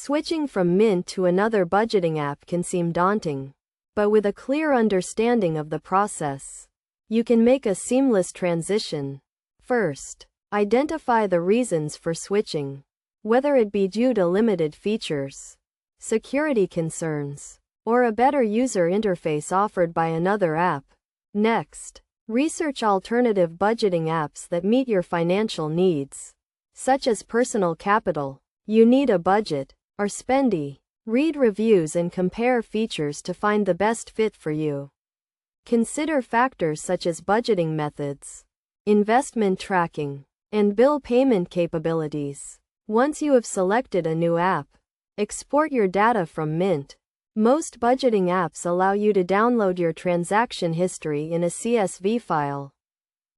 Switching from Mint to another budgeting app can seem daunting, but with a clear understanding of the process, you can make a seamless transition. First, identify the reasons for switching, whether it be due to limited features, security concerns, or a better user interface offered by another app. Next, research alternative budgeting apps that meet your financial needs, such as Personal Capital, You Need a Budget, or Spendee. Read reviews and compare features to find the best fit for you. Consider factors such as budgeting methods, investment tracking, and bill payment capabilities. Once you have selected a new app, export your data from Mint. Most budgeting apps allow you to download your transaction history in a CSV file.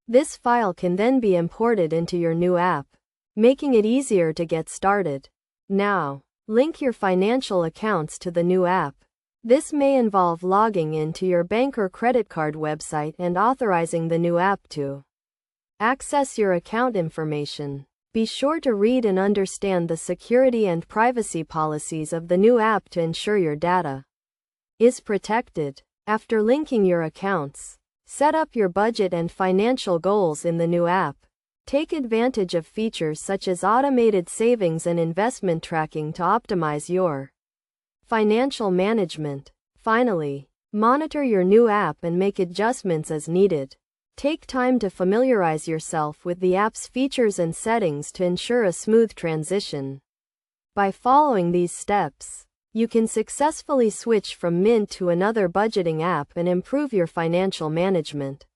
This file can then be imported into your new app, making it easier to get started. Now, link your financial accounts to the new app. This may involve logging into your bank or credit card website and authorizing the new app to access your account information. Be sure to read and understand the security and privacy policies of the new app to ensure your data is protected. After linking your accounts, set up your budget and financial goals in the new app. Take advantage of features such as automated savings and investment tracking to optimize your financial management. Finally, monitor your new app and make adjustments as needed. Take time to familiarize yourself with the app's features and settings to ensure a smooth transition. By following these steps, you can successfully switch from Mint to another budgeting app and improve your financial management.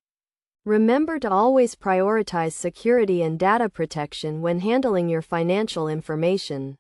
Remember to always prioritize security and data protection when handling your financial information.